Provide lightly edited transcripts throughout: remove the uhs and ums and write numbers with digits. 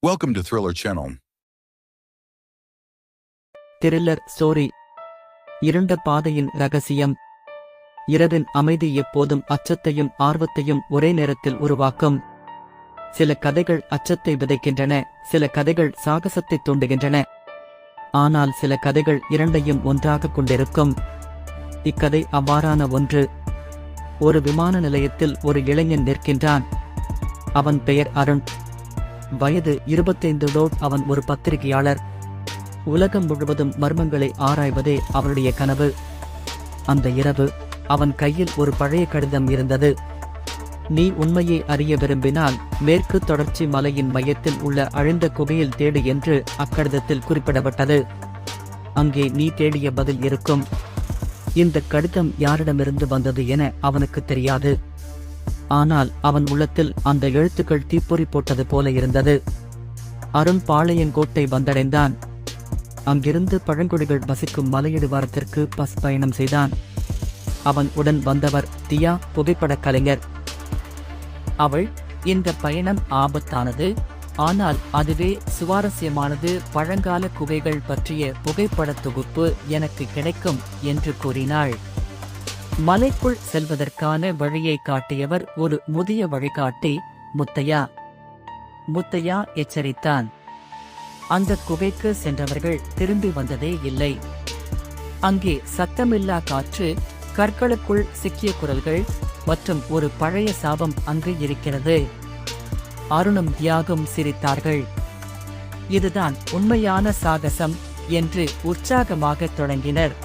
Welcome to Thriller Channel. Thriller story. இருண்ட பாதையின் ரகசியம். இரவின் அமைதி எப்போதும் அச்சத்தையும் ஆர்வத்தையும் ஒரே நேரத்தில் உருவாக்கும். சில கதைகள் அச்சத்தை விதைக்கின்றன, சில கதைகள் சாகசத்தை தூண்டுகின்றன. ஆனால் சில கதைகள் இரண்டையும் ஒன்றாக கொண்டிருக்கும். இக்கதை அவ்வாறான ஒன்று. ஒரு விமான நிலையத்தில் ஒரு இளைஞன் நிற்கின்றான். அவன் பெயர் அருண். வயது 25. அவன் ஒரு பத்திரிகையாளர். உலகம் முழுவதும் மர்மங்களை ஆராய்வதே அவனுடைய கனவு. அந்த இரவு அவன் கையில் ஒரு பழைய கடிதம் இருந்தது. நீ உண்மையை அறிய விரும்பினால் மேற்கு தொடர்ச்சி மலையின் மையத்தில் உள்ள அழிந்த குகையில் தேடு என்று அக்கடிதத்தில் குறிப்பிடப்பட்டது. அங்கே நீ தேடிய பதில் இருக்கும். இந்த கடிதம் யாரிடமிருந்து வந்தது என அவனுக்கு தெரியாது. ஆனால் அவன் உள்ளத்தில் அந்த எழுத்துக்கள் தீப்பொறி போட்டது போல இருந்தது. அருண் பாளையங்கோட்டை வந்தடைந்தான். அங்கிருந்து பழங்குடிகள் வசிக்கும் மலையடிவாரத்திற்கு பஸ் பயணம் செய்தான். அவன் உடன் வந்தவர் தியா, புகைப்படக் கலைஞர். அவள், இந்த பயணம் ஆபத்தானது, ஆனால் அதுவே சுவாரஸ்யமானது. பழங்கால குகைகள் பற்றிய புகைப்படத் தொகுப்பு எனக்கு கிடைக்கும் என்று கூறினாள். மலைக்குள் செல்வதற்கான வழியை காட்டியவர் ஒரு முதிய வழிகாட்டி, முத்தையா. முத்தையா எச்சரித்தான். அந்த குகைக்கு சென்றவர்கள் திரும்பி வந்ததே இல்லை. அங்கே சத்தமில்லா காற்று, கற்களுக்குள் சிக்கிய குரல்கள் மற்றும் ஒரு பழைய சாபம் அங்கு இருக்கிறது. அருணும் தியாகும் சிரித்தார்கள். இதுதான் உண்மையான சாகசம் என்று உற்சாகமாக தொடங்கினர்.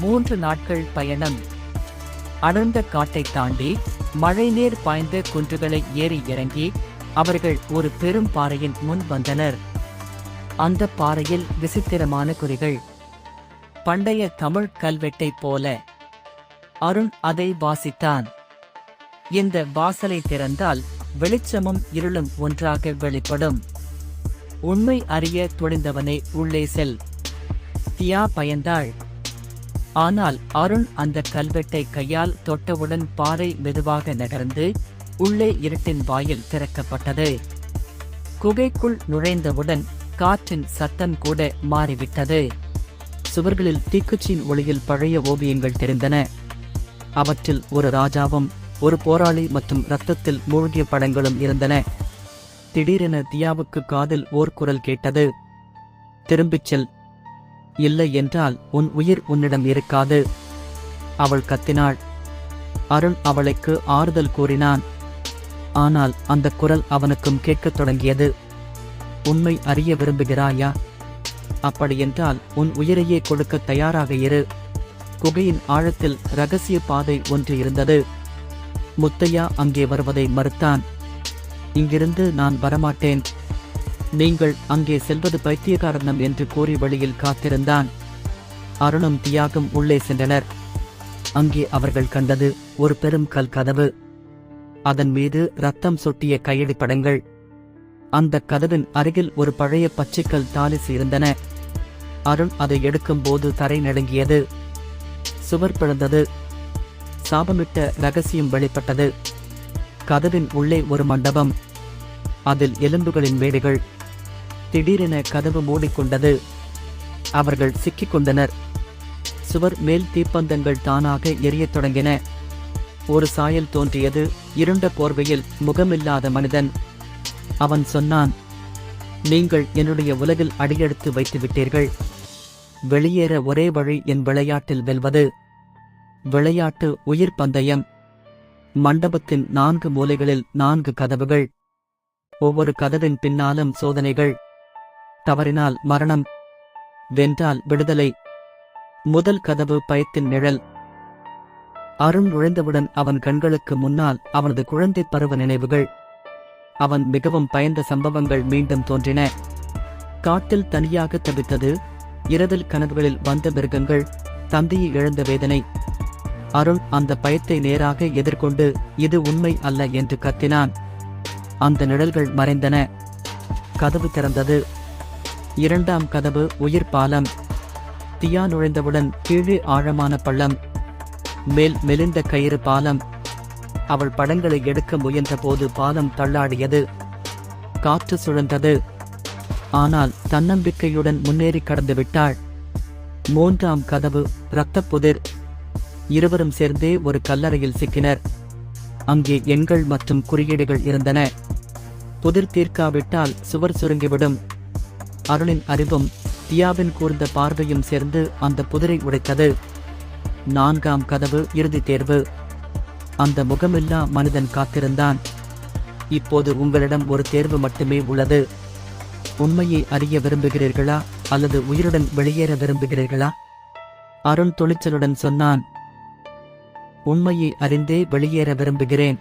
3 நாட்கள் பயணம். அடர்ந்த காட்டை தாண்டி மழைநீர் பாய்ந்த குன்றுகளை ஏறி இறங்கி அவர்கள் ஒரு பெரும் பாறையின் முன் வந்தனர். அந்த பாறையில் விசித்திரமான குறிகள், பண்டைய தமிழ் கல்வெட்டை போல. அருண் அதை வாசித்தான். இந்த வாசலை திறந்தால் வெளிச்சமும் இருளும் ஒன்றாக வெளிப்படும். உண்மை அறிய துணிந்தவனே உள்ளே செல். தியா பயந்தாள். ஆனால் அருண் அந்த கல்வெட்டை கையால் தொட்டவுடன் பாறை மெதுவாக நகர்ந்து உள்ளே இருட்டின் வாயில் திறக்கப்பட்டது. குகைக்குள் நுழைந்தவுடன் காற்றின் சத்தம் கூட மாறிவிட்டது. சுவர்களில் தீக்குச்சியின் ஒளியில் பழைய ஓவியங்கள் தெரிந்தன. அவற்றில் ஒரு ராஜாவும் ஒரு போராளி மற்றும் இரத்தத்தில் மூழ்கிய படங்களும் இருந்தன. திடீரென தியாவுக்கு காதில் ஓர் குரல் கேட்டது. திரும்பிச் செல், இல்லை என்றால் உன் உயிர் உன்னிடம் இருக்காது. அவள் கத்தினாள். அருண் அவளுக்கு ஆறுதல் கூறினான். ஆனால் அந்த குரல் அவனுக்கும் கேட்கத் தொடங்கியது. உண்மை அறிய விரும்புகிறாயா? அப்படியென்றால் உன் உயிரையே கொடுக்க தயாராக இரு. குகையின் ஆழத்தில் இரகசிய பாதை ஒன்று இருந்தது. முத்தையா அங்கே வருவதை மறுத்தான். இங்கிருந்து நான் வரமாட்டேன். நீங்கள் அங்கே செல்வது பைத்தியகாரணம் என்று கூறி வழியில் காத்திருந்தான். அருணும் தியாகும் உள்ளே சென்றனர். அங்கே அவர்கள் கண்டது ஒரு பெரும் கல் கதவு. அதன் மீது ரத்தம் சொட்டிய கையெழி படங்கள். அந்த கதவின் அருகில் ஒரு பழைய பச்சைக்கல் தாலிசு இருந்தன. அருண் அதை எடுக்கும்போது தரை நடுங்கியது. சுவர் பிளந்தது. சாபமிட்ட ரகசியம் வெளிப்பட்டது. கதவின் உள்ளே ஒரு மண்டபம். அதில் எலும்புகளின் மேடைகள். திடீரென கதவு மூடிக்கொண்டது. அவர்கள் சிக்கிக் கொண்டனர். சுவர் மேல் தீப்பந்தங்கள் தானாக எரியத் தொடங்கின. ஒரு சாயல் தோன்றியது. இருண்ட போர்வையில் முகமில்லாத மனிதன். அவன் சொன்னான், நீங்கள் என்னுடைய உலகில் அடியெடுத்து வைத்துவிட்டீர்கள். வெளியேற ஒரே வழி என் விளையாட்டில் வெல்வது. விளையாட்டு உயிர் பந்தயம். மண்டபத்தின் 4 மூலைகளில் 4 கதவுகள். ஒவ்வொரு கதவின் பின்னாலும் சோதனைகள். தவறினால் மரணம், வென்றால் விடுதலை. முதல் கதவு பயத்தின் நிழல். அருண் நுழைந்தவுடன் அவன் கண்களுக்கு முன்னால் அவனது குழந்தை பருவ நினைவுகள். அவன் மிகவும் பயந்த சம்பவங்கள் மீண்டும் தோன்றின. காட்டில் தனியாக தவித்தது, இரவில் கனவுகளில் வந்த மிருகங்கள், தந்தையை இழந்த வேதனை. அருண் அந்த பயத்தை நேராக எதிர்கொண்டு இது உண்மை அல்ல என்று கத்தினான். அந்த நிழல்கள் மறைந்தன. கதவு திறந்தது. 2ஆம் கதவு உயிர் பாலம். தியா நுழைந்தவுடன் கீழே ஆழமான பள்ளம், மேல் மெலிந்த கயிறு பாலம். அவள் படங்களை எடுக்க முயன்ற போது பாலம் தள்ளாடியது. காற்று சுழன்றது. ஆனால் தன்னம்பிக்கையுடன் முன்னேறி கடந்து விட்டாள். 3ஆம் கதவு இரத்தப்புதிர். இருவரும் சேர்ந்தே ஒரு கல்லறையில் சிக்கினர். அங்கே எண்கள் மற்றும் குறியீடுகள் இருந்தன. புதிர் தீர்க்காவிட்டால் சுவர் சுருங்கிவிடும். அருணின் அறிவும் தியாவின் கூர்ந்த பார்வையும் சேர்ந்து அந்த புதிரை உடைத்தது. 4ஆம் கதவு இறுதி தேர்வு. அந்த முகமில்லா மனிதன் காத்திருந்தான். இப்போது உங்களிடம் ஒரு தேர்வு மட்டுமே உள்ளது. உண்மையை அறிய விரும்புகிறீர்களா அல்லது உயிருடன் வெளியேற விரும்புகிறீர்களா? அருண் துணிச்சலுடன் சொன்னான். உண்மையை அறிந்தே வெளியேற விரும்புகிறேன்.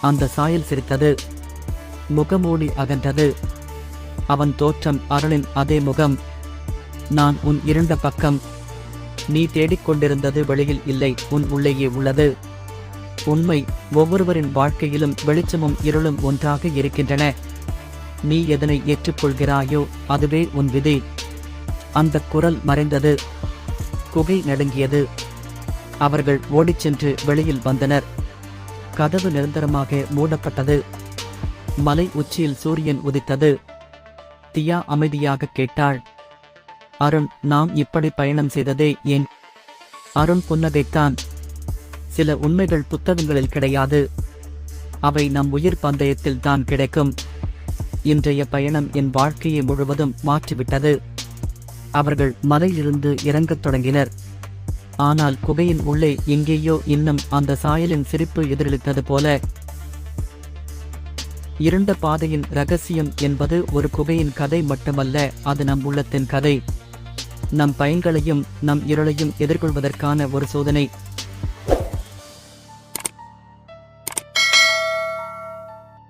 அந்த சாயல் சிரித்தது. முகமூடி அகன்றது. அவன் தோற்றம் அருணின் அதே முகம். நான் உன் இருண்ட பக்கம். நீ தேடிக்கொண்டிருந்தது வெளியில் இல்லை, உன் உள்ளேயே உள்ளது. உண்மை. ஒவ்வொருவரின் வாழ்க்கையிலும் வெளிச்சமும் இருளும் ஒன்றாக இருக்கின்றன. நீ எதனை ஏற்றுக்கொள்கிறாயோ அதுவே உன் விதி. அந்த குரல் மறைந்தது. குகை நடுங்கியது. அவர்கள் ஓடிச் சென்று வெளியில் வந்தனர். கதவு நிரந்தரமாக மூடப்பட்டது. மலை உச்சியில் சூரியன் உதித்தது. தியா அமைதியாக கேட்டாள். அருண், நாம் இப்படி பயணம் செய்ததே ஏன்? அருண் புன்னகைத்தான். சில உண்மைகள் புத்தகங்களில் கிடையாது. அவை நம் உயிர் பந்தயத்தில் தான் கிடைக்கும். இன்றைய பயணம் என் வாழ்க்கையை முழுவதும் மாற்றிவிட்டது. அவர்கள் மலையிலிருந்து இறங்கத் தொடங்கினர். ஆனால் குகையின் உள்ளே எங்கேயோ இன்னும் அந்த சாயலின் சிரிப்பு எதிரொலித்தது போல. இருண்ட பாதையின் இரகசியம் என்பது ஒரு குகையின் கதை மட்டுமல்ல, அது நம் உள்ளத்தின் கதை. நம் பயன்களையும் நம் இருளையும் எதிர்கொள்வதற்கான ஒரு சோதனை.